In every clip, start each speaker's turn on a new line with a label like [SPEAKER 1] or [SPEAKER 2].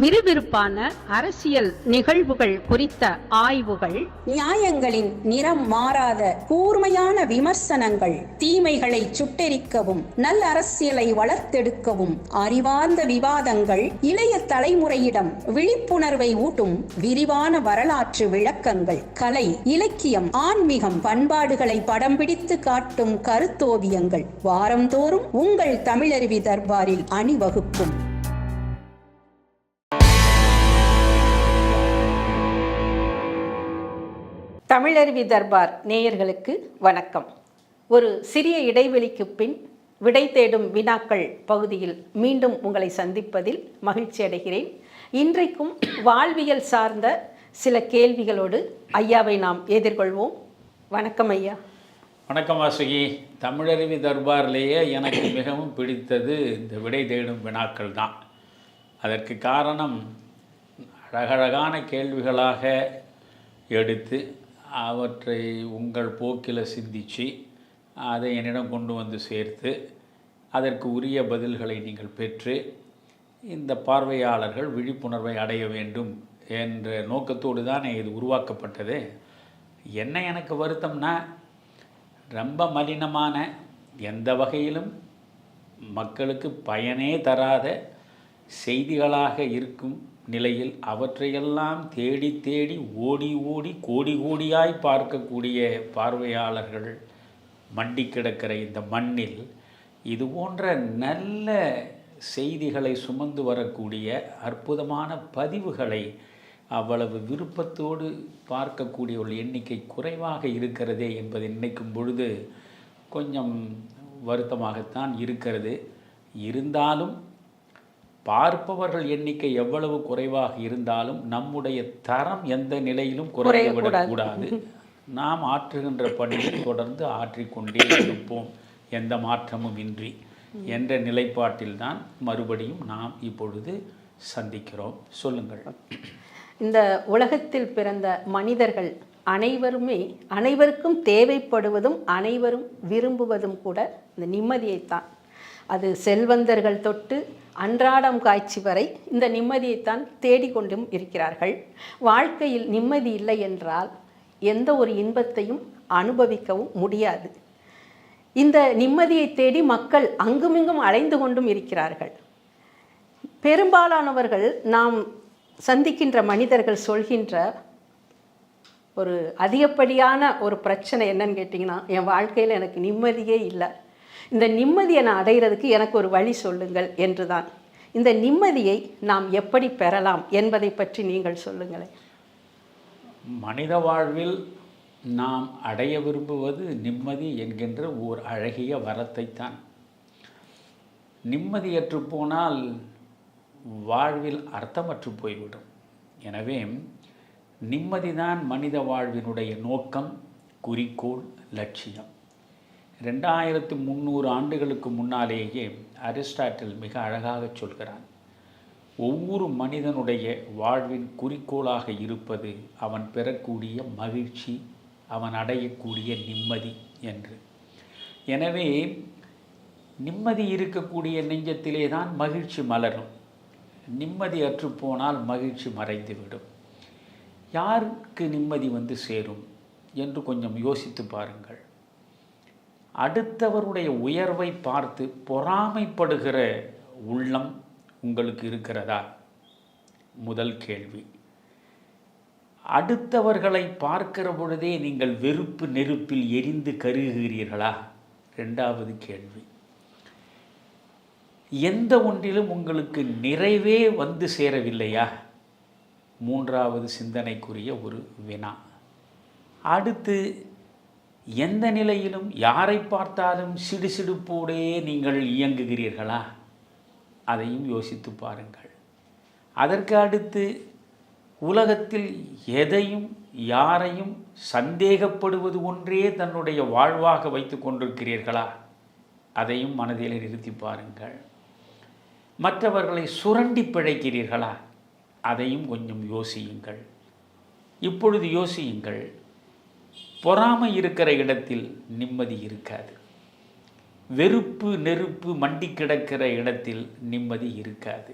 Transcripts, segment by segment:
[SPEAKER 1] விறுவிறுப்பான அரசியல் நிகழ்வுகள் குறித்த ஆய்வுகள்,
[SPEAKER 2] நியாயங்களின் நிறம் மாறாத கூர்மையான விமர்சனங்கள், தீமைகளை சுட்டெரிக்கவும் நல்ல அரசியலை வளர்த்தெடுக்கவும் அறிவார்ந்த விவாதங்கள், இளைய தலைமுறையிடம் விழிப்புணர்வை ஊட்டும் விரிவான வரலாற்று விளக்கங்கள், கலை, இலக்கியம், ஆன்மீகம், பண்பாடுகளை படம் பிடித்து காட்டும் கருத்தோவியங்கள் வாரந்தோறும் உங்கள் தமிழருவி தர்பாரில் அணிவகுக்கும்.
[SPEAKER 1] தமிழருவி தர்பார் நேயர்களுக்கு வணக்கம். ஒரு சிறிய இடைவெளிக்கு பின் விடை தேடும் வினாக்கள் பகுதியில் மீண்டும் உங்களை சந்திப்பதில் மகிழ்ச்சி அடைகிறேன். இன்றைக்கும் வாழ்வியல் சார்ந்த சில கேள்விகளோடு ஐயாவை நாம் எதிர்கொள்வோம். வணக்கம் ஐயா.
[SPEAKER 3] வணக்கம் வாசுகி. தமிழருவி தர்பார்லேயே எனக்கு மிகவும் பிடித்தது இந்த விடை தேடும் வினாக்கள் தான். அதற்கு காரணம் அழகழகான கேள்விகளாக எடுத்து அவற்றை உங்கள் போக்கில் சிந்தித்து அதை என்னிடம் கொண்டு வந்து சேர்த்து அதற்கு உரிய பதில்களை நீங்கள் பெற்று இந்த பார்வையாளர்கள் விழிப்புணர்வை அடைய வேண்டும் என்ற நோக்கத்தோடு தான் இது உருவாக்கப்பட்டது. என்ன எனக்கு வருத்தம்னா, ரொம்ப மலினமான, எந்த வகையிலும் மக்களுக்கு பயனே தராத செய்திகளாக இருக்கும் நிலையில் அவற்றையெல்லாம் தேடி தேடி ஓடி ஓடி கோடி கோடியாய் பார்க்கக்கூடிய பார்வையாளர்கள் மண்டி கிடக்கிற இந்த மண்ணில் இது போன்ற நல்ல செய்திகளை சுமந்து வரக்கூடிய அற்புதமான பதிவுகளை அவ்வளவு விருப்பத்தோடு பார்க்கக்கூடிய ஒரு எண்ணிக்கை குறைவாக இருக்கிறதே என்பதை நினைக்கும் பொழுது கொஞ்சம் வருத்தமாகத்தான் இருக்கிறது. இருந்தாலும் பார்ப்பவர்கள் எண்ணிக்கை எவ்வளவு குறைவாக இருந்தாலும் நம்முடைய தரம் எந்த நிலையிலும் குறைந்துவிடக்கூடாது. நாம் ஆற்றுகின்ற பணியை தொடர்ந்து ஆற்றிக்கொண்டே இருப்போம், எந்த மாற்றமும் இன்றி என்ற நிலைப்பாட்டில்தான் மறுபடியும் நாம் இப்பொழுது சந்திக்கிறோம். சொல்லுங்கள்.
[SPEAKER 1] இந்த உலகத்தில் பிறந்த மனிதர்கள் அனைவருக்கும் தேவைப்படுவதும் அனைவரும் விரும்புவதும் கூட இந்த நிம்மதியைத்தான். அது செல்வந்தர்கள் தொட்டு அன்றாடம் காட்சி வரை இந்த நிம்மதியைத்தான் தேடிக்கொண்டும் இருக்கிறார்கள். வாழ்க்கையில் நிம்மதி இல்லை என்றால் எந்த ஒரு இன்பத்தையும் அனுபவிக்கவும் முடியாது. இந்த நிம்மதியை தேடி மக்கள் அங்குமிங்கும் அலைந்து கொண்டும் இருக்கிறார்கள். பெரும்பாலானவர்கள் நாம் சந்திக்கின்ற மனிதர்கள் சொல்கின்ற ஒரு அதிகப்படியான ஒரு பிரச்சனை என்னன்னு கேட்டிங்கன்னா, என் வாழ்க்கையில் எனக்கு நிம்மதியே இல்லை, இந்த நிம்மதியை நான் அடைகிறதுக்கு எனக்கு ஒரு வழி சொல்லுங்கள் என்றுதான். இந்த நிம்மதியை நாம் எப்படி பெறலாம் என்பதை பற்றி நீங்கள் சொல்லுங்களேன்.
[SPEAKER 3] மனித வாழ்வில் நாம் அடைய விரும்புவது நிம்மதி என்கின்ற ஓர் அழகிய வரத்தைத்தான். நிம்மதியற்று போனால் வாழ்வில் அர்த்தமற்று போய்விடும். எனவே நிம்மதிதான் மனித வாழ்வினுடைய நோக்கம், குறிக்கோள், லட்சியம். 2300 ஆண்டுகளுக்கு முன்னாலேயே அரிஸ்டாட்டில் மிக அழகாக சொல்கிறான், ஒவ்வொரு மனிதனுடைய வாழ்வின் குறிக்கோளாக இருப்பது அவன் பெறக்கூடிய மகிழ்ச்சி, அவன் அடையக்கூடிய நிம்மதி என்று. எனவே நிம்மதி இருக்கக்கூடிய நெஞ்சத்திலே தான் மகிழ்ச்சி மலரும். நிம்மதி அற்றுப்போனால் மகிழ்ச்சி மறைந்துவிடும். யாருக்கு நிம்மதி வந்து சேரும் என்று கொஞ்சம் யோசித்து பாருங்கள். அடுத்தவருடைய உயர்வை பார்த்து பொறாமைப்படுகிற உள்ளம் உங்களுக்கு இருக்கிறதா? முதல் கேள்வி. அடுத்தவர்களை பார்க்கிற பொழுதே நீங்கள் வெறுப்பு நெருப்பில் எரிந்து கருகுகிறீர்களா? இரண்டாவது கேள்வி. எந்த ஒன்றிலும் உங்களுக்கு நிறைவே வந்து சேரவில்லையா? மூன்றாவது சிந்தனைக்குரிய ஒரு வினா. அடுத்து, எந்த நிலையிலும் யாரை பார்த்தாலும் சிடுசிடுப்போடே நீங்கள் இயங்குகிறீர்களா? அதையும் யோசித்து பாருங்கள். அதற்கு அடுத்து, உலகத்தில் எதையும் யாரையும் சந்தேகப்படுவது ஒன்றே தன்னுடைய வாழ்வாக வைத்து கொண்டிருக்கிறீர்களா? அதையும் மனதில் நிறுத்தி பாருங்கள். மற்றவர்களை சுரண்டி பிழைக்கிறீர்களா? அதையும் கொஞ்சம் யோசியுங்கள். இப்பொழுது யோசியுங்கள். பொறாமை இருக்கிற இடத்தில் நிம்மதி இருக்காது. வெறுப்பு நெருப்பு மண்டி கிடக்கிற இடத்தில் நிம்மதி இருக்காது.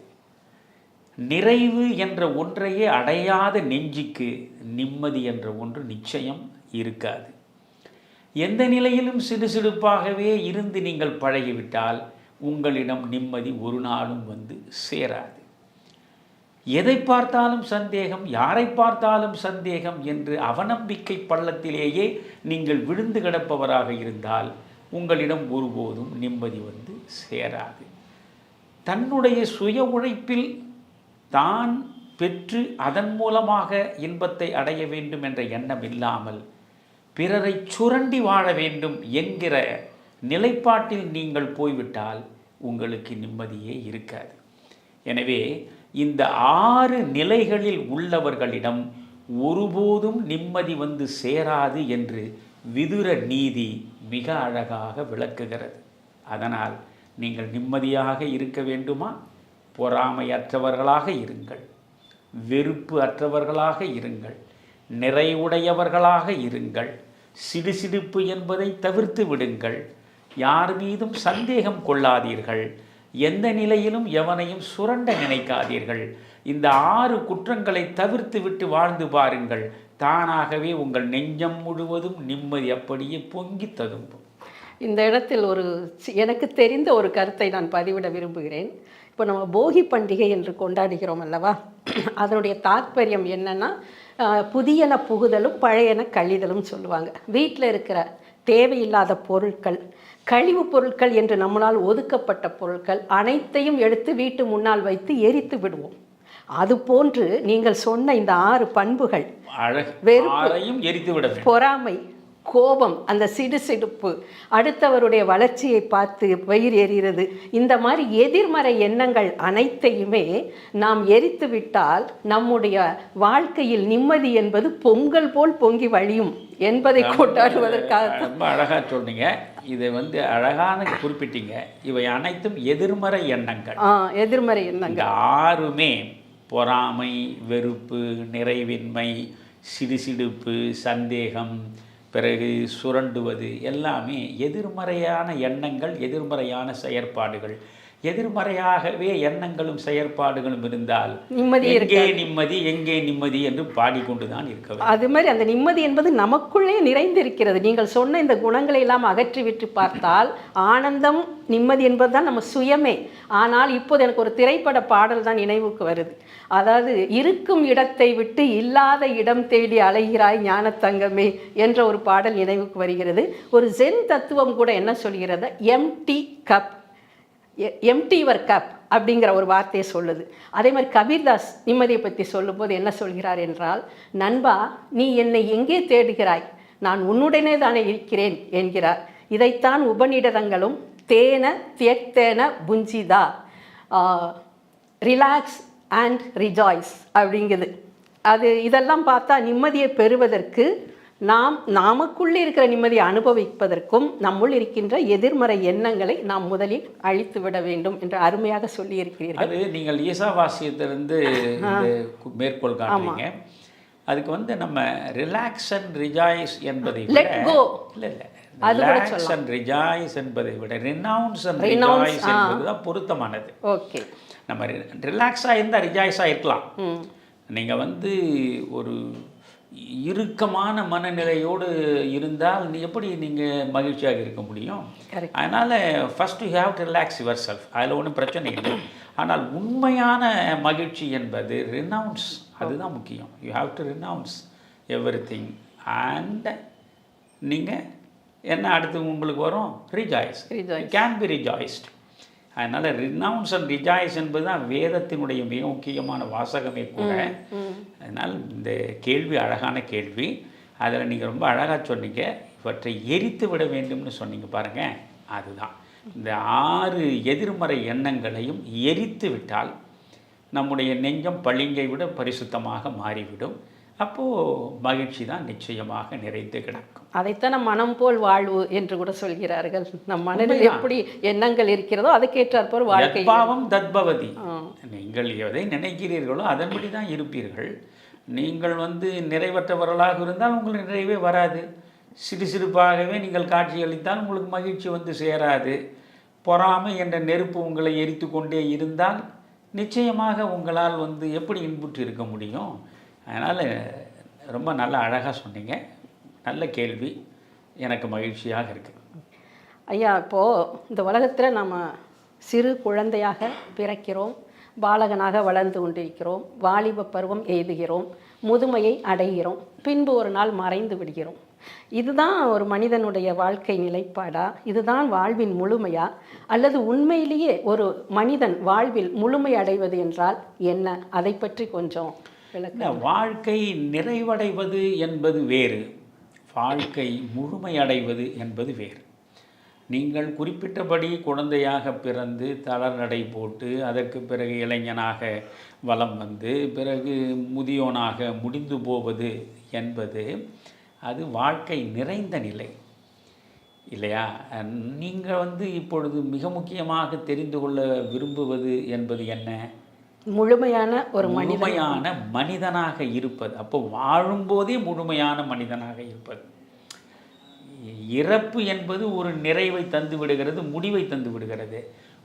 [SPEAKER 3] நிறைவு என்ற ஒன்றையே அடையாத நெஞ்சுக்கு நிம்மதி என்ற ஒன்று நிச்சயம் இருக்காது. எந்த நிலையிலும் சிடுசிடுப்பாகவே இருந்து நீங்கள் பழகிவிட்டால் உங்களிடம் நிம்மதி ஒரு நாளும் வந்து சேராது. எதை பார்த்தாலும் சந்தேகம், யாரை பார்த்தாலும் சந்தேகம் என்று அவநம்பிக்கை பள்ளத்திலேயே நீங்கள் விழுந்து கிடப்பவராக இருந்தால் உங்களிடம் ஒருபோதும் நிம்மதி வந்து சேராது. தன்னுடைய சுய உழைப்பில் தான் பெற்று அதன் மூலமாக இன்பத்தை அடைய வேண்டும் என்ற எண்ணம் இல்லாமல் பிறரை சுரண்டி வாழ வேண்டும் என்கிற நிலைப்பாட்டில் நீங்கள் போய்விட்டால் உங்களுக்கு நிம்மதியே இருக்காது. எனவே இந்த 6 நிலைகளில் உள்ளவர்களிடம் ஒருபோதும் நிம்மதி வந்து சேராது என்று விதுர நீதி மிக அழகாக விளக்குகிறது. அதனால் நீங்கள் நிம்மதியாக இருக்க வேண்டுமா? பொறாமையற்றவர்களாக இருங்கள், வெறுப்பு அற்றவர்களாக இருங்கள், நிறைவுடையவர்களாக இருங்கள், சிடுசிடுப்பு என்பதை தவிர்த்து விடுங்கள், யார் மீதும் சந்தேகம் கொள்ளாதீர்கள், எந்த நிலையிலும் எவனையும் சுரண்ட நினைக்காதீர்கள். இந்த 6 குற்றங்களை தவிர்த்து விட்டு வாழ்ந்து பாருங்கள். தானாகவே உங்கள் நெஞ்சம் முழுவதும் நிம்மதி அப்படியே பொங்கி ததும்பும்.
[SPEAKER 1] இந்த இடத்தில் எனக்கு தெரிந்த ஒரு கருத்தை நான் பதிவிட விரும்புகிறேன். இப்போ நம்ம போகி பண்டிகை என்று கொண்டாடுகிறோம் அல்லவா, அதனுடைய தாற்பயம் என்னன்னா, புதியன புகுதலும் பழையன கழிதலும் சொல்லுவாங்க. வீட்டில் இருக்கிற தேவையில்லாத பொருட்கள், கழிவு பொருட்கள் என்று நம்மளால் ஒதுக்கப்பட்ட பொருட்கள் அனைத்தையும் எடுத்து வீட்டு முன்னால் வைத்து எரித்து விடுவோம். அதுபோன்று நீங்கள் சொன்ன இந்த 6 பண்புகள், வெறுப்பு, பொறாமை, கோபம், அந்த சிடுசிடுப்பு, அடுத்தவருடைய வளர்ச்சியை பார்த்து வயிறு எறிகிறது, இந்த மாதிரி எதிர்மறை எண்ணங்கள் அனைத்தையுமே நாம் எரித்து விட்டால் நம்முடைய வாழ்க்கையில் நிம்மதி என்பது பொங்கல் போல் பொங்கி வழியும் என்பதை கொண்டாடுவதற்காக.
[SPEAKER 3] ரொம்ப அழகாக சொன்னீங்க. இதை அழகான குறிப்பிட்டீங்க. இவை அனைத்தும் எதிர்மறை எண்ணங்கள்.
[SPEAKER 1] எதிர்மறை எண்ணங்கள்
[SPEAKER 3] 6மே பொறாமை, வெறுப்பு, நிறைவின்மை, சிடுசிடுப்பு, சந்தேகம், பிறகு சுரண்டுவது எல்லாமே எதிர்மறையான எண்ணங்கள், எதிர்மறையான செயற்பாடுகள். எதிர்மறையாகவே எண்ணங்களும் செயற்பாடுகளும் இருந்தால் எங்கே நிம்மதி, எங்கே நிம்மதி என்று பாடிக்கொண்டுதான் இருக்க வேண்டும்.
[SPEAKER 1] அது மாதிரி அந்த நிம்மதி என்பது நமக்குள்ளே நிறைந்திருக்கிறது. நீங்கள் சொன்ன இந்த குணங்களை எல்லாம் அகற்றிவிட்டு பார்த்தால் ஆனந்தம், நிம்மதி என்பதுதான் நம்ம சுயமே. ஆனால் இப்போது எனக்கு ஒரு திரைப்பட பாடல் தான் நினைவுக்கு வருது. அதாவது, இருக்கும் இடத்தை விட்டு இல்லாத இடம் தேடி அலைகிறாய் ஞானத்தங்கமே என்ற ஒரு பாடல் நினைவுக்கு வருகிறது. ஒரு ஜென் தத்துவம் கூட என்ன சொல்கிறது, empty cup, empty your cup அப்படிங்கிற ஒரு வார்த்தையை சொல்லுது. அதே மாதிரி கபீர்தாஸ் நிம்மதியை பற்றி சொல்லும்போது என்ன சொல்கிறார் என்றால், நண்பா, நீ என்னை எங்கே தேடுகிறாய், நான் உன்னுடனே தானே இருக்கிறேன் என்கிறார். இதைத்தான் உபநிடதங்களும் தேன தியக்தேன புஞ்சிதா, ரிலாக்ஸ் அண்ட் ரிஜாய்ஸ் அப்படிங்குது. இதெல்லாம் பார்த்தா நிம்மதியை பெறுவதற்கு, நமக்குள்ளே இருக்கிற நிம்மதியை அனுபவிப்பதற்கும் நம்முள் இருக்கின்ற எதிர்மறை எண்ணங்களை நாம் முதலில் அழித்து விட வேண்டும் என்று அருமையாக சொல்லி இருக்கிறீர்கள்.
[SPEAKER 3] அது நீங்கள் ஈசாவாசியத்திலிருந்து மேற்கோள் காட்டுறீங்க. அதுக்கு நம்ம ரிலாக்ஸ் அண்ட் ரிஜாய்ஸ் என்பதை விட ரிலாக்ஸ் அண்ட் ரிஜாய்ஸ் என்பதை விட ரினவுன்ஸ் அண்ட் ரிஜாய்ஸ் என்பதுதான் பொருத்தமானது.
[SPEAKER 1] ஓகே,
[SPEAKER 3] நம்ம ரிலாக்ஸாக இருந்தால் ரிஜாய்ஸாக இருக்கலாம். நீங்கள் ஒரு இறுக்கமான மனநிலையோடு இருந்தால் எப்படி நீங்கள் மகிழ்ச்சியாக இருக்க முடியும்? அதனால் first you have to relax your self. அதில் ஒன்றும் பிரச்சனை இல்லை. ஆனால் உண்மையான மகிழ்ச்சி என்பது ரினவுன்ஸ், அதுதான் முக்கியம். You have to renounce everything and நீங்கள் என்ன அடுத்து உங்களுக்கு வரும், ரிஜாய்ஸ். Can be rejoiced. அதனால் ரினவுன்ஸ் அண்ட் ரிஜாய்ஸ் என்பது தான் வேதத்தினுடைய மிக முக்கியமான வாசகமே கூட. அதனால் இந்த கேள்வி அழகான கேள்வி. அதில் நீங்கள் ரொம்ப அழகாக சொன்னீங்க. இவற்றை எரித்து விட வேண்டும்னு சொன்னீங்க பாருங்கள், அதுதான். இந்த 6 எதிர்மறை எண்ணங்களையும் எரித்து விட்டால் நம்முடைய நெஞ்சம் பளிங்கை விட பரிசுத்தமாக மாறிவிடும். அப்போது மகிழ்ச்சி தான் நிச்சயமாக நிறைந்து கிடக்கும்.
[SPEAKER 1] அதைத்தான் நம் மனம் போல் வாழ்வு என்று கூட சொல்கிறார்கள். நம் மனதில் எப்படி எண்ணங்கள் இருக்கிறதோ அதுக்கேற்றாற்போல் வாழ்க்கை.
[SPEAKER 3] பாவம் தத்பவதி. நீங்கள் எதை நினைக்கிறீர்களோ அதன்படி தான் இருப்பீர்கள். நீங்கள் நிறைவற்றவர்களாக இருந்தால் உங்களுக்கு நிறைவே வராது. சிறுசிறுப்பாகவே நீங்கள் காட்சியளித்தால் உங்களுக்கு மகிழ்ச்சி சேராது. பொறாமை என்ற நெருப்பு உங்களை எரித்து கொண்டே இருந்தால் நிச்சயமாக உங்களால் வந்து எப்படி இன்புற்று இருக்க முடியும்? அதனால் ரொம்ப நல்லா அழகாக சொன்னீங்க. நல்ல கேள்வி, எனக்கு மகிழ்ச்சியாக இருக்குது.
[SPEAKER 1] ஐயா, இப்போது இந்த உலகத்தில் நம்ம சிறு குழந்தையாக பிறக்கிறோம், பாலகனாக வளர்ந்து கொண்டிருக்கிறோம், வாலிப பருவம் எய்துகிறோம், முதுமையை அடைகிறோம், பின்பு ஒரு நாள் மறைந்து விடுகிறோம். இதுதான் ஒரு மனிதனுடைய வாழ்க்கை நிலைப்பாடா? இதுதான் வாழ்வின் முழுமையா? அல்லது உண்மையிலேயே ஒரு மனிதன் வாழ்வில் முழுமை அடைவது என்றால் என்ன? அதை பற்றி கொஞ்சம் விளக்க.
[SPEAKER 3] வாழ்க்கை நிறைவடைவது என்பது வேறு, வாழ்க்கை முழுமையடைவது என்பது வேறு. நீங்கள் குறிப்பிட்டபடி குழந்தையாக பிறந்து தளர் நடை போட்டு அதற்கு பிறகு இளைஞனாக வலம் வந்து பிறகு முதியோனாக முடிந்து போவது என்பது அது வாழ்க்கை நிறைந்த நிலை இல்லையா? நீங்கள் வந்து இப்பொழுது மிக முக்கியமாக தெரிந்து கொள்ள விரும்புவது என்பது என்ன?
[SPEAKER 1] முழுமையான ஒரு
[SPEAKER 3] முழுமையான மனிதனாக இருப்பது. அப்போ வாழும்போதே முழுமையான மனிதனாக இருப்பது. இறப்பு என்பது ஒரு நிறைவை தந்து விடுகிறது, முடிவை தந்து விடுகிறது.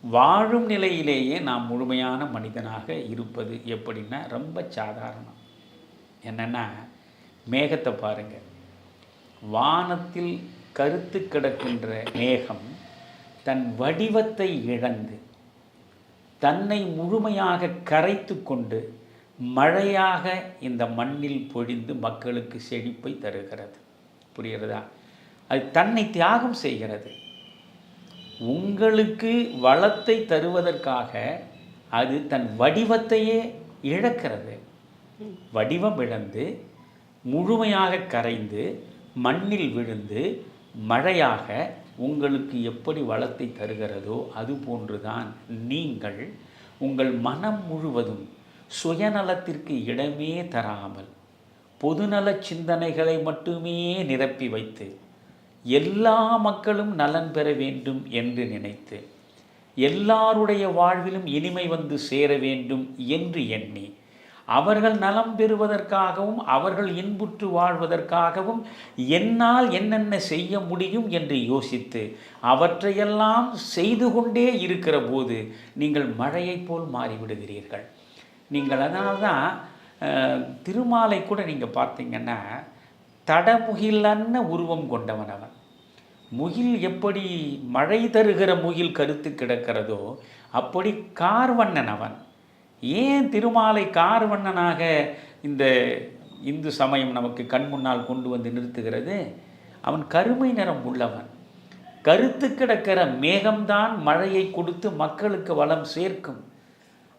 [SPEAKER 3] வாழும் நிலையிலேயே நாம் முழுமையான மனிதனாக இருப்பது எப்படின்னா ரொம்ப சாதாரணம். என்னென்னா, மேகத்தை பாருங்கள். வானத்தில் கருத்து கிடக்கின்ற மேகம் தன் வடிவத்தை இழந்து தன்னை முழுமையாக கரைத்து கொண்டு மழையாக இந்த மண்ணில் பொழிந்து மக்களுக்கு செழிப்பை தருகிறது. புரிகிறதா? அது தன்னை தியாகம் செய்கிறது. உங்களுக்கு வளத்தை தருவதற்காக அது தன் வடிவத்தையே இழக்கிறது. வடிவம் இழந்து முழுமையாக கரைந்து மண்ணில் விழுந்து மழையாக உங்களுக்கு எப்படி வளத்தை தருகிறதோ அது போன்றுதான் நீங்கள் உங்கள் மனம் முழுவதும் சுயநலத்திற்கு இடமே தராமல் பொதுநல சிந்தனைகளை மட்டுமே நிரப்பி வைத்து எல்லா மக்களும் நலன் பெற வேண்டும் என்று நினைத்து எல்லாருடைய வாழ்விலும் இனிமை வந்து சேர வேண்டும் என்று எண்ணி அவர்கள் நலம் பெறுவதற்காகவும் அவர்கள் இன்புற்று வாழ்வதற்காகவும் என்னால் என்னென்ன செய்ய முடியும் என்று யோசித்து அவற்றையெல்லாம் செய்து கொண்டே இருக்கிற போது நீங்கள் மழையைப் போல் மாறிவிடுகிறீர்கள். நீங்கள் அதனால்தான் திருமாலை கூட நீங்கள் பார்த்தீங்கன்னா தடமுகிலன்ன உருவம் கொண்டவன் அவன். முகில் எப்படி மழை தருகிற முகில் கருத்து கிடக்கிறதோ அப்படி கார்வண்ணன் அவன். ஏன் திருமாலை கார்வண்ணனாக இந்த இந்து சமயம் நமக்கு கண் முன்னால் கொண்டு வந்து நிறுத்துகிறது? அவன் கருமை நிறம் உள்ளவன். கருத்து கிடக்கிற மேகம்தான் மழையை கொடுத்து மக்களுக்கு வளம் சேர்க்கும்.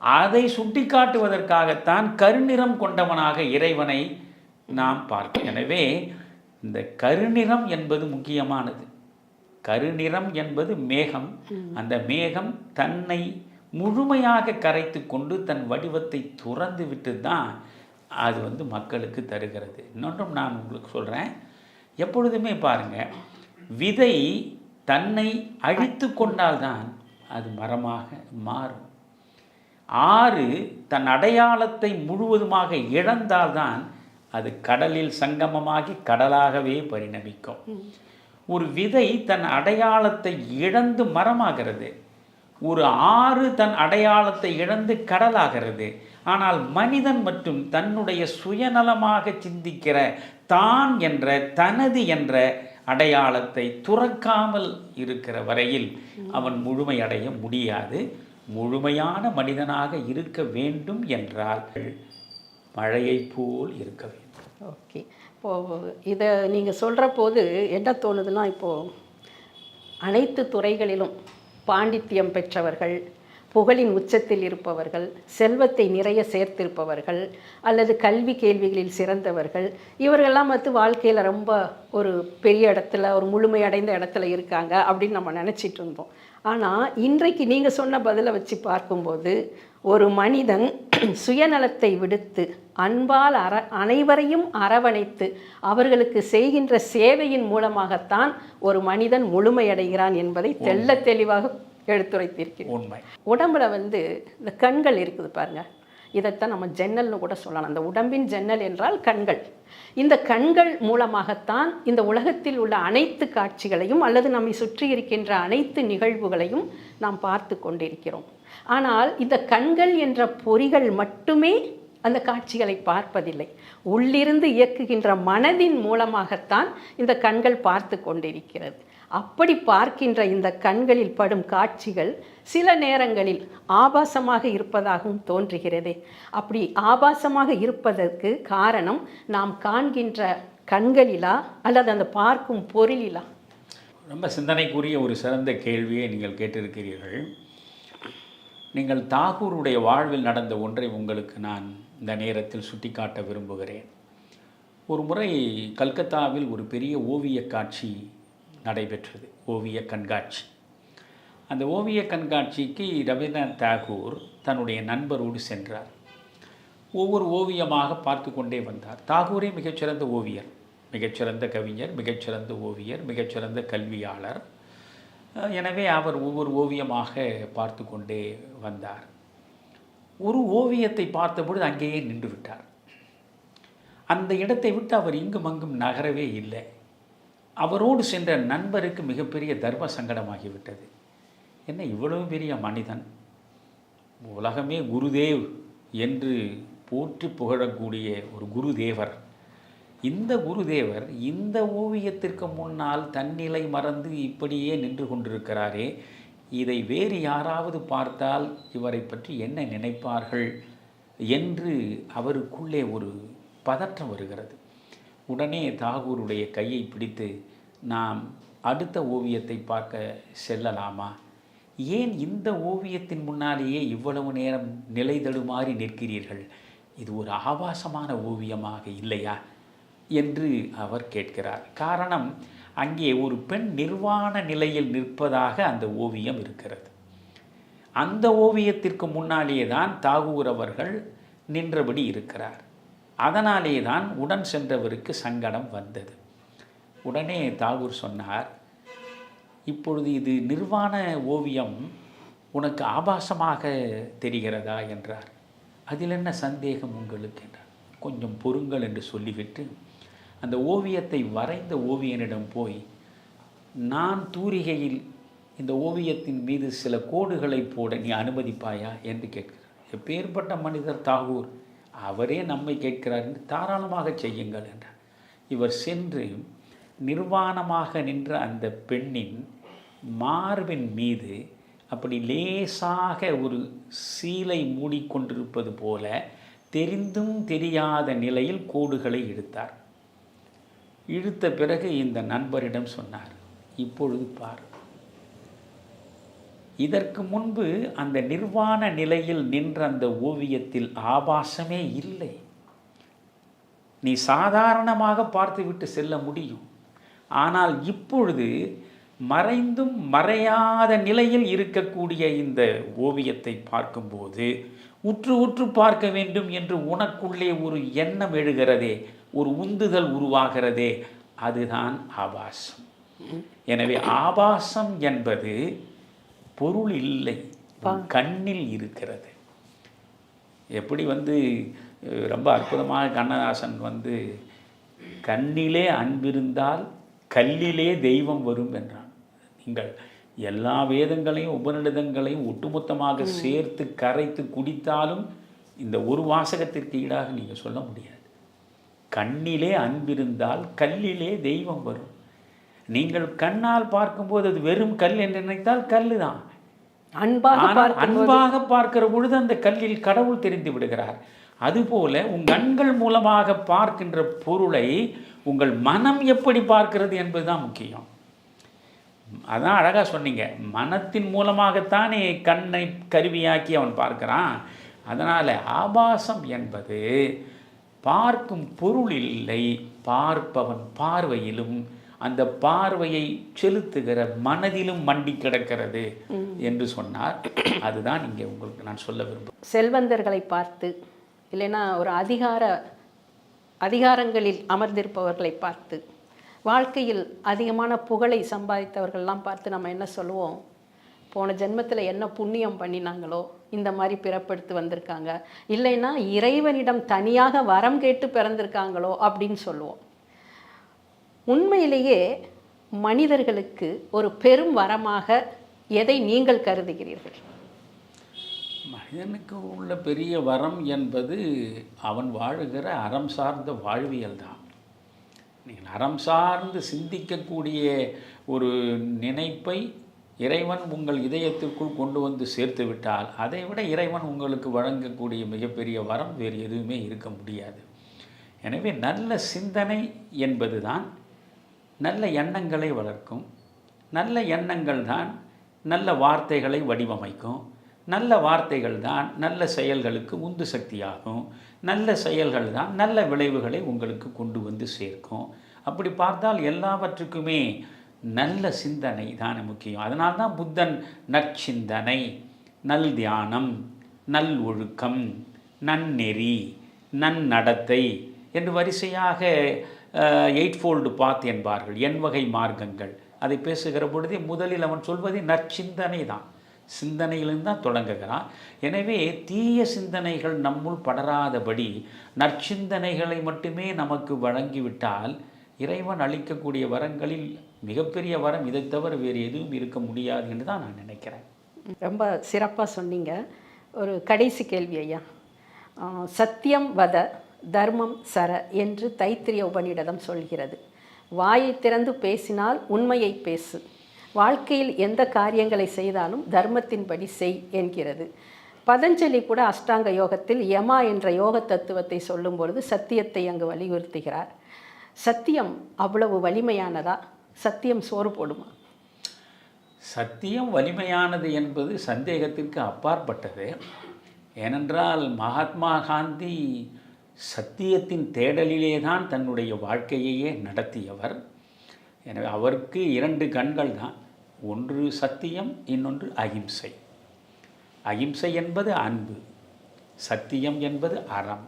[SPEAKER 3] அதை சுட்டி காட்டுவதற்காகத்தான் கருநிறம் கொண்டவனாக இறைவனை நாம் பார்க்கிறோம். எனவே இந்த கருநிறம் என்பது முக்கியமானது. கருநிறம் என்பது மேகம். அந்த மேகம் தன்னை முழுமையாக கரைத்து கொண்டு தன் வடிவத்தை துறந்து விட்டு தான் அது வந்து மக்களுக்கு தருகிறது. இன்னொன்றும் நான் உங்களுக்கு சொல்கிறேன். எப்பொழுதுமே பாருங்கள், விதை தன்னை அழித்து கொண்டால்தான் அது மரமாக மாறும். ஆறு தன் அடையாளத்தை முழுவதுமாக இழந்தால்தான் அது கடலில் சங்கமமாகி கடலாகவே பரிணமிக்கும். ஒரு விதை தன் அடையாளத்தை இழந்து மரமாகிறது. ஒரு ஆறு தன் அடையாளத்தை இழந்து கடலாகிறது. ஆனால் மனிதன் மட்டும் தன்னுடைய சுயநலமாக சிந்திக்கிற தான் என்ற தனது என்ற அடையாளத்தை துறக்காமல் இருக்கிற வரையில் அவன் முழுமையடைய முடியாது. முழுமையான மனிதனாக இருக்க வேண்டும் என்றால் மழையை போல் இருக்க வேண்டும்.
[SPEAKER 1] ஓகே, இப்போது இதை நீங்கள் சொல்கிற போது என்ன தோணுதுன்னா, இப்போது அனைத்து துறைகளிலும் பாண்டித்தியம் பெற்றவர்கள், புகழின் உச்சத்தில் இருப்பவர்கள், செல்வத்தை நிறைய சேர்த்திருப்பவர்கள், அல்லது கல்வி கேள்விகளில் சிறந்தவர்கள், இவர்களெல்லாம் வாழ்க்கையில் ரொம்ப ஒரு பெரிய இடத்துல ஒரு முழுமையடைந்த இடத்துல இருக்காங்க அப்படின்னு நம்ம நினச்சிட்டு இருந்தோம். ஆனால் இன்றைக்கு நீங்கள் சொன்ன பதிலை வச்சு பார்க்கும்போது ஒரு மனிதன் சுயநலத்தை விடுத்து அன்பால் அனைவரையும் அரவணைத்து அவர்களுக்கு செய்கின்ற சேவையின் மூலமாகத்தான் ஒரு மனிதன் முழுமையடைகிறான் என்பதை தெள்ள தெளிவாக எடுத்துரைத்திருக்கிறேன்.
[SPEAKER 3] உண்மை.
[SPEAKER 1] உடம்புல இந்த கண்கள் இருக்குது பாருங்க. இதைத்தான் நம்ம ஜன்னல்னு கூட சொல்லலாம். அந்த உடம்பின் ஜன்னல் என்றால் கண்கள். இந்த கண்கள் மூலமாகத்தான் இந்த உலகத்தில் உள்ள அனைத்து காட்சிகளையும் அல்லது நம்மை சுற்றி இருக்கின்ற அனைத்து நிகழ்வுகளையும் நாம் பார்த்து கொண்டிருக்கிறோம். ஆனால் இந்த கண்கள் என்ற பொறிகள் மட்டுமே அந்த காட்சிகளை பார்ப்பதில்லை. உள்ளிருந்து இயக்குகின்ற மனதின் மூலமாகத்தான் இந்த கண்கள் பார்த்து கொண்டிருக்கிறது. அப்படி பார்க்கின்ற இந்த கண்களில் படும் காட்சிகள் சில நேரங்களில் ஆபாசமாக இருப்பதாகவும் தோன்றுகிறது. அப்படி ஆபாசமாக இருப்பதற்கு காரணம் நாம் காண்கின்ற கண்களிலா அல்லது அந்த பார்க்கும் பொருளிலா?
[SPEAKER 3] ரொம்ப சிந்தனைக்குரிய ஒரு சிறந்த கேள்வியை நீங்கள் கேட்டிருக்கிறீர்கள். நீங்கள் தாகூருடைய வாழ்வில் நடந்த ஒன்றை உங்களுக்கு நான் இந்த நேரத்தில் சுட்டிக்காட்ட விரும்புகிறேன். ஒரு முறை கல்கத்தாவில் ஒரு பெரிய ஓவிய காட்சி நடைபெற்றது, ஓவிய கண்காட்சி. அந்த ஓவிய கண்காட்சிக்கு ரவீந்திரநாத் தாகூர் தன்னுடைய நண்பரோடு சென்றார். ஒவ்வொரு ஓவியமாக பார்த்து கொண்டே வந்தார். தாகூரே மிகச்சிறந்த ஓவியர், மிகச்சிறந்த கவிஞர், மிகச்சிறந்த ஓவியர், மிகச்சிறந்த கல்வியாளர். எனவே அவர் ஒவ்வொரு ஓவியமாக பார்த்து கொண்டே வந்தார். ஒரு ஓவியத்தை பார்த்தபொழுது அங்கேயே நின்று விட்டார். அந்த இடத்தை விட்டு அவர் இங்கும் அங்கும் நகரவே இல்லை. அவரோடு சென்ற நண்பருக்கு மிகப்பெரிய தர்ம சங்கடமாகிவிட்டது. என்ன இவ்வளவு பெரிய மனிதன், உலகமே குருதேவ் என்று போற்றி புகழக்கூடிய ஒரு குருதேவர், இந்த குருதேவர் இந்த ஓவியத்திற்கு முன்னால் தன்னிலை மறந்து இப்படியே நின்று கொண்டிருக்கிறாரே, இதை வேறு யாராவது பார்த்தால் இவரை பற்றி என்ன நினைப்பார்கள் என்று அவருக்குள்ளே ஒரு பதற்றம் வருகிறது. உடனே தாகூருடைய கையை பிடித்து, நாம் அடுத்த ஓவியத்தை பார்க்க செல்லலாமா? ஏன் இந்த ஓவியத்தின் முன்னாலேயே இவ்வளவு நேரம் நிலை தடுமாறி நிற்கிறீர்கள்? இது ஒரு ஆபாசமான ஓவியமாக இல்லையா என்று அவர் கேட்கிறார். காரணம், அங்கே ஒரு பெண் நிர்வாண நிலையில் நிற்பதாக அந்த ஓவியம் இருக்கிறது. அந்த ஓவியத்திற்கு முன்னாலே தான் தாகூர் அவர்கள் நின்றபடி இருக்கிறார். அதனாலே தான் உடன் சென்றவருக்கு சங்கடம் வந்தது. உடனே தாகூர் சொன்னார், இப்பொழுது இது நிர்வாண ஓவியம் உனக்கு ஆபாசமாக தெரிகிறதா என்றார். அதில் என்ன சந்தேகம் உங்களுக்கு என்றார். கொஞ்சம் பொறுங்கள் என்று சொல்லிவிட்டு அந்த ஓவியத்தை வரைந்த ஓவியனிடம் போய், நான் தூரிகையில் இந்த ஓவியத்தின் மீது சில கோடுகளை போட நீ அனுமதிப்பாயா என்று கேட்கிறார். எப்பேற்பட்ட மனிதர் தாகூர், அவரே நம்மை கேட்கிறார் என்று தாராளமாக செய்யுங்கள் என்றார். இவர் சென்று நிர்வாணமாக நின்ற அந்த பெண்ணின் மார்பின் மீது அப்படி லேசாக ஒரு சீலை மூடிக்கொண்டிருப்பது போல தெரிந்தும் தெரியாத நிலையில் கோடுகளை இழுத்தார். இழுத்த பிறகு இந்த நண்பரிடம் சொன்னார், இப்பொழுது பார், இதற்கு முன்பு அந்த நிர்வாண நிலையில் நின்ற அந்த ஓவியத்தில் ஆபாசமே இல்லை. நீ சாதாரணமாக பார்த்துவிட்டு செல்ல முடியும். ஆனால் இப்பொழுது மறைந்தும் மறையாத நிலையில் இருக்கக்கூடிய இந்த ஓவியத்தை பார்க்கும்போது உற்று உற்று பார்க்க வேண்டும் என்று உனக்குள்ளே ஒரு எண்ணம் எழுகிறதே, ஒரு உந்துதல் உருவாகிறதே, அதுதான் ஆபாசம். எனவே ஆபாசம் என்பது பொருள் இல்லை, கண்ணில் இருக்கிறது. எப்படி ரொம்ப அற்புதமாக கண்ணதாசன் கண்ணிலே அன்பிருந்தால் கல்லிலே தெய்வம் வரும் என்றான். நீங்கள் எல்லா வேதங்களையும் உபநிடதங்களையும் ஒட்டுமொத்தமாக சேர்த்து கரைத்து குடித்தாலும் இந்த ஒரு வாசகத்திற்கு ஈடாக நீங்கள் சொல்ல முடியாது. கண்ணிலே அன்பிருந்தால் கல்லிலே தெய்வம் வரும். நீங்கள் கண்ணால் பார்க்கும்போது அது வெறும் கல் என்று நினைத்தால் கல்லு தான். அன்பாக பார்க்கிற பொழுது அந்த கல்லில் கடவுள் தெரிந்து விடுகிறார். அதுபோல உங்கள் கண்கள் மூலமாக பார்க்கின்ற பொருளை உங்கள் மனம் எப்படி பார்க்கிறது என்பதுதான் முக்கியம். அதான் அழகாக சொன்னீங்க, மனத்தின் மூலமாகத்தானே கண்ணை கருவியாக்கி அவன் பார்க்கிறான். அதனால் ஆபாசம் என்பது பார்க்கும் பொருள் இல்லை, பார்ப்பவன் பார்வையிலும் அந்த பார்வையை செலுத்துகிற மனதிலும் மண்டி கிடக்கிறது என்று சொன்னார். அதுதான் இங்கே உங்களுக்கு நான் சொல்ல விரும்புகிறேன்.
[SPEAKER 1] செல்வந்தர்களை பார்த்து, இல்லைன்னா ஒரு அதிகாரங்களில் அமர்ந்திருப்பவர்களை பார்த்து, வாழ்க்கையில் அதிகமான புகழை சம்பாதித்தவர்கள்லாம் பார்த்து நம்ம என்ன சொல்லுவோம்? போன ஜென்மத்தில் என்ன புண்ணியம் பண்ணினாங்களோ இந்த மாதிரி பிறப்பெடுத்து வந்திருக்காங்க, இல்லைன்னா இறைவனிடம் தனியாக வரம் கேட்டு பிறந்திருக்காங்களோ அப்படின்னு சொல்லுவோம். உண்மையிலேயே மனிதர்களுக்கு ஒரு பெரும் வரமாக எதை நீங்கள் கருதுகிறீர்கள்?
[SPEAKER 3] மனிதனுக்கு உள்ள பெரிய வரம் என்பது அவன் வாழுகிற அறம் சார்ந்த வாழ்வியல் தான். நீங்கள் அறம் சார்ந்து சிந்திக்கக்கூடிய ஒரு நினைப்பை இறைவன் உங்கள் இதயத்திற்குள் கொண்டு வந்து சேர்த்து விட்டால், அதை விட இறைவன் உங்களுக்கு வழங்கக்கூடிய மிகப்பெரிய வரம் வேறு எதுவுமே இருக்க முடியாது. எனவே நல்ல சிந்தனை என்பது தான் நல்ல எண்ணங்களை வளர்க்கும். நல்ல எண்ணங்கள் தான் நல்ல வார்த்தைகளை வடிவமைக்கும். நல்ல வார்த்தைகள் தான் நல்ல செயல்களுக்கு உந்து சக்தியாகும். நல்ல செயல்கள் தான் நல்ல விளைவுகளை உங்களுக்கு கொண்டு வந்து சேர்க்கும். அப்படி பார்த்தால் எல்லாவற்றுக்குமே நல்ல சிந்தனை தானே முக்கியம். அதனால்தான் புத்தன் நற்சிந்தனை, நல் தியானம், நல் ஒழுக்கம், நன்னெறி, நன்னடத்தை என்று வரிசையாக 8-fold பாத் என்பார்கள், எண்வகை மார்க்கங்கள். அதை பேசுகிற பொழுதே முதலில் அவன் சொல்வது நற்சிந்தனை தான். சிந்தனையிலிருந்து தான் தொடங்குகிறான். எனவே தீய சிந்தனைகள் நம்முள் படராதபடி நற்சிந்தனைகளை மட்டுமே நமக்கு வழங்கிவிட்டால் இறைவன் அளிக்கக்கூடிய வரங்களில் மிகப்பெரிய வரம் இதை தவிர வேறு எதுவும் இருக்க முடியாது என்று தான் நான் நினைக்கிறேன்.
[SPEAKER 1] ரொம்ப சிறப்பாக சொன்னீங்க. ஒரு கடைசி கேள்வி ஐயா. சத்தியம் வத தர்மம் சர என்று தைத்திரிய உபநிடதம் சொல்கிறது. வாயை திறந்து பேசினால் உண்மையை பேசு, வாழ்க்கையில் எந்த காரியங்களை செய்தாலும் தர்மத்தின்படி செய் என்கிறது. பதஞ்சலி கூட அஷ்டாங்க யோகத்தில் யமா என்ற யோக தத்துவத்தை சொல்லும் பொழுது சத்தியத்தை அங்கு வலியுறுத்துகிறார். சத்தியம் அவ்வளவு வலிமையானதா? சத்தியம் சோறு போடுமா?
[SPEAKER 3] சத்தியம் வலிமையானது என்பது சந்தேகத்திற்கு அப்பாற்பட்டது. ஏனென்றால் மகாத்மா காந்தி சத்தியத்தின் தேடலிலே தான் தன்னுடைய வாழ்க்கையையே நடத்தியவர். எனவே அவருக்கு 2 கண்கள் தான். ஒன்று சத்தியம், இன்னொன்று அகிம்சை. அகிம்சை என்பது அன்பு, சத்தியம் என்பது அறம்.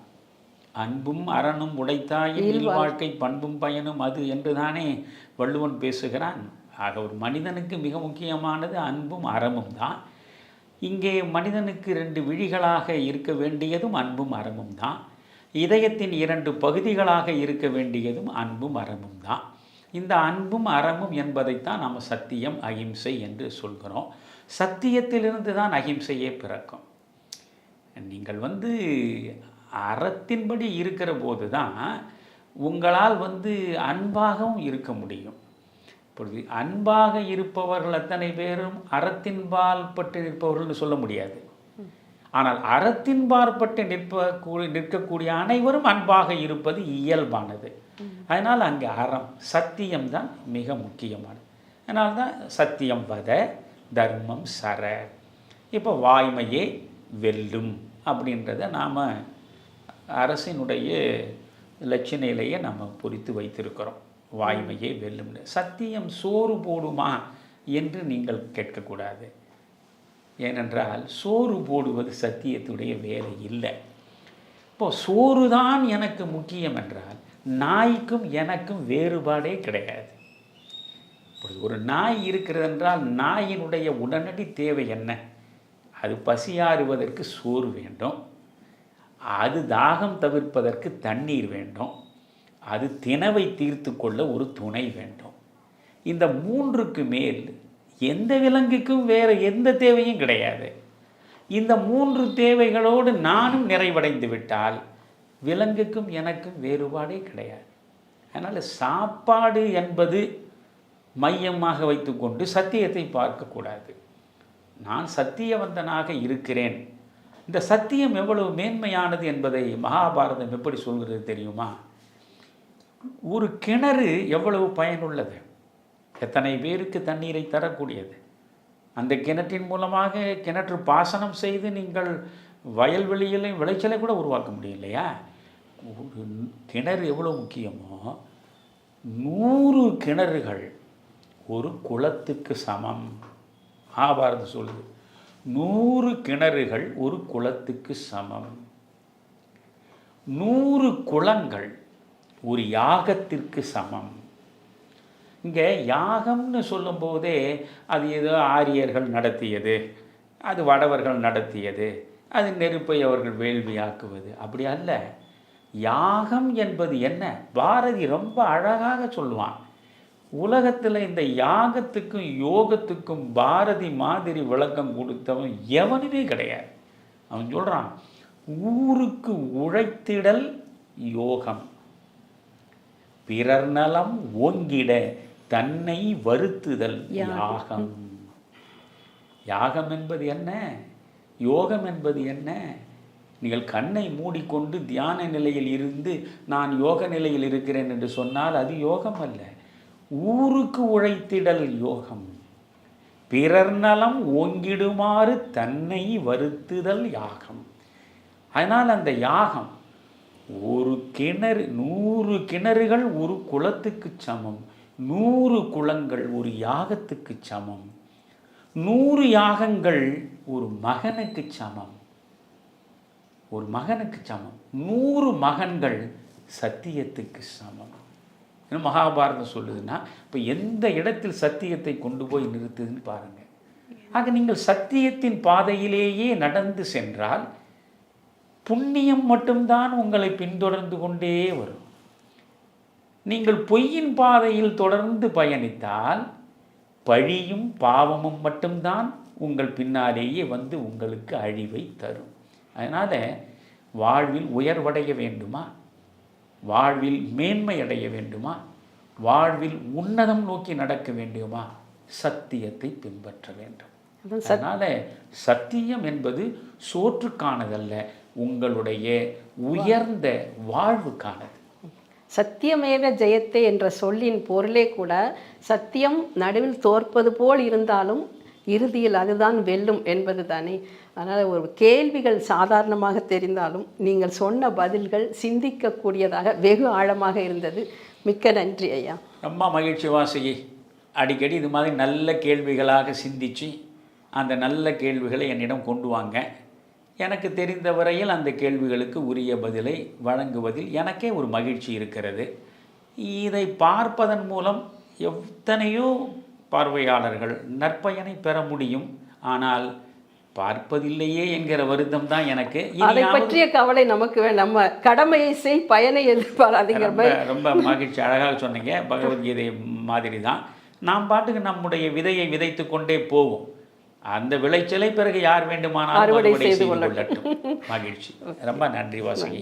[SPEAKER 3] அன்பும் அறனும் உடைத்தாயின் வாழ்க்கை பண்பும் பயனும் அது என்று தானே வள்ளுவன் பேசுகிறான். ஆக ஒரு மனிதனுக்கு மிக முக்கியமானது அன்பும் அறமும் தான். இங்கே மனிதனுக்கு 2 விழிகளாக இருக்க வேண்டியதும் அன்பும் அறமும் தான். இதயத்தின் 2 பகுதிகளாக இருக்க வேண்டியதும் அன்பும் அறமும் தான். இந்த அன்பும் அறமும் என்பதைத்தான் நாம் சத்தியம் அகிம்சை என்று சொல்கிறோம். சத்தியத்திலிருந்து தான் அகிம்சையே பிறக்கும். நீங்கள் அறத்தின்படி இருக்கிற போது தான் உங்களால் அன்பாகவும் இருக்க முடியும். இப்பொழுது அன்பாக இருப்பவர்கள் அத்தனை பேரும் அறத்தின்பால் பட்டு நிற்பவர்கள் சொல்ல முடியாது. ஆனால் அறத்தின்பாற்பட்டு நிற்கக்கூடிய அனைவரும் அன்பாக இருப்பது இயல்பானது. அதனால் அங்கே அறம் சத்தியம்தான் மிக முக்கியமானது. அதனால்தான் சத்தியம் வத தர்மம் சர. இப்போ வாய்மையே வெல்லும் அப்படின்றத நாம் அரசினுடைய லட்சணையிலேயே நம்ம பொறித்து வைத்திருக்கிறோம். வாய்மையே வெல்லும். சத்தியம் சோறு போடுமா என்று நீங்கள் கேட்கக்கூடாது. ஏனென்றால் சோறு போடுவது சத்தியத்துடைய வேலை இல்லை. இப்போது சோறு தான் எனக்கு முக்கியம் என்றால் நாய்க்கும் எனக்கும் வேறுபாடே கிடையாது. இப்பொழுது ஒரு நாய் இருக்கிறது என்றால் நாயினுடைய உடனடி தேவை என்ன? அது பசியாறுவதற்கு சோறு வேண்டும், அது தாகம் தவிர்ப்பதற்கு தண்ணீர் வேண்டும், அது தினவை தீர்த்து கொள்ள ஒரு துணை வேண்டும். இந்த 3க்கு மேல் எந்த விலங்குக்கும் வேறு எந்த தேவையும் கிடையாது. இந்த 3 தேவைகளோடு நானும் நிறைவடைந்து விட்டால் விலங்குக்கும் எனக்கும் வேறுபாடே கிடையாது. அதனால் சாப்பாடு என்பது மையமாக வைத்துக்கொண்டு சத்தியத்தை பார்க்கக்கூடாது. நான் சத்தியவந்தனாக இருக்கிறேன். இந்த சத்தியம் எவ்வளவு மேன்மையானது என்பதை மகாபாரதம் எப்படி சொல்கிறது தெரியுமா? ஒரு கிணறு எவ்வளவு பயனுள்ளது, எத்தனை பேருக்கு தண்ணீரை தரக்கூடியது. அந்த கிணற்றின் மூலமாக கிணற்று பாசனம் செய்து நீங்கள் வயல்வெளியிலையும் விளைச்சலை கூட உருவாக்க முடியும் இல்லையா? ஒரு கிணறு எவ்வளோ முக்கியமோ 100 கிணறுகள் ஒரு குளத்துக்கு சமம். மகாபாரதம் சொல்லுது 100 கிணறுகள் ஒரு குளத்துக்கு சமம். 100 குளங்கள் ஒரு யாகத்திற்கு சமம். இங்கே யாகம்னு சொல்லும்போதே அது ஏதோ ஆரியர்கள் நடத்தியது, அது வடவர்கள் நடத்தியது, அது நெருப்பை அவர்கள் வேள்வியாக்குவது, அப்படி அல்ல. யாகம் என்பது என்ன? பாரதி ரொம்ப அழகாக சொல்லுவான். உலகத்தில் இந்த யாகத்துக்கும் யோகத்துக்கும் பாரதி மாதிரி விளக்கம் கொடுத்தவன் எவனுமே கிடையாது. அவன் சொல்கிறான், ஊருக்கு உழைத்திடல் யோகம், பிறர் நலம் ஓங்கிட தன்னை வருத்துதல் யாகம். யாகம் என்பது என்ன? யோகம் என்பது என்ன? நீங்கள் கண்ணை மூடிக்கொண்டு தியான நிலையில் இருந்து நான் யோக நிலையில் இருக்கிறேன் என்று சொன்னால் அது யோகம் அல்ல. ஊருக்கு உழைத்திடல் யோகம், பிறர் நலம் ஓங்கிடுமாறு தன்னை வருத்துதல் யாகம். அதனால் அந்த யாகம் ஒரு கிணறு, 100 கிணறுகள் ஒரு குளத்துக்கு சமம், 100 குளங்கள் ஒரு யாகத்துக்கு சமம், 100 யாகங்கள் ஒரு மகனுக்கு சமம், ஒரு மகனுக்கு சமம், 100 மகன்கள் சத்தியத்துக்கு சமம். மகாபாரதம் சொல்லுதுன்னா இப்போ எந்த இடத்தில் சத்தியத்தை கொண்டு போய் நிறுத்துதுன்னு பாருங்கள். ஆக நீங்கள் சத்தியத்தின் பாதையிலேயே நடந்து சென்றால் புண்ணியம் மட்டும்தான் உங்களை பின்தொடர்ந்து கொண்டே வரும். நீங்கள் பொய்யின் பாதையில் தொடர்ந்து பயணித்தால் பழியும் பாவமும் மட்டும்தான் உங்கள் பின்னாலேயே வந்து உங்களுக்கு அழிவை தரும். அதனால் வாழ்வில் உயர்வடைய வேண்டுமா, வாழ்வில் மேன்மை அடைய வேண்டுமா, வாழ்வில் உன்னதம் நோக்கி நடக்க வேண்டுமா, சத்தியத்தை பின்பற்ற வேண்டும். அதனால் சத்தியம் என்பது சோற்றுக்கானதல்ல, உங்களுடைய உயர்ந்த வாழ்வுக்கானது.
[SPEAKER 1] சத்தியமேவ ஜெயத்தே என்ற சொல்லின் பொருளே கூட சத்தியம் நடுவில் தோற்பது போல் இருந்தாலும் இறுதியில் அதுதான் வெல்லும் என்பது தானே. அதனால் ஒரு கேள்விகள் சாதாரணமாக தெரிந்தாலும் நீங்கள் சொன்ன பதில்கள் சிந்திக்கக்கூடியதாக வெகு ஆழமாக இருந்தது. மிக்க நன்றி ஐயா.
[SPEAKER 3] ரொம்ப மகிழ்ச்சி வாசகி. அடிக்கடி இது மாதிரி நல்ல கேள்விகளாக சிந்தித்து அந்த நல்ல கேள்விகளை என்னிடம் கொண்டு வாங்க. எனக்கு தெரிந்த வரையில் அந்த கேள்விகளுக்கு உரிய பதிலை வழங்குவதில் எனக்கே ஒரு மகிழ்ச்சி இருக்கிறது. இதை பார்ப்பதன் மூலம் எத்தனையோ பார்வையாளர்கள் நற்பயனை பெற முடியும். ஆனால் பார்ப்பதில்லையே என்கிற வருத்தம் தான் எனக்கு.
[SPEAKER 1] அதை பற்றிய கவலை நமக்கு வேண்டாம். நம்ம கடமையை செய், பயனை எதிர்பாராதீங்க.
[SPEAKER 3] ரொம்ப மகிழ்ச்சி. அழகாக சொன்னீங்க. பகவத்கீதை மாதிரி தான் நாம் பாட்டுக்கு நம்முடைய விதையை விதைத்து கொண்டே போவோம். அந்த விளைச்சலை பிறகு யார் வேண்டுமானாலும் அறுவடை செய்து கொள்ளட்டும். மகிழ்ச்சி. ரொம்ப நன்றி வாசகி.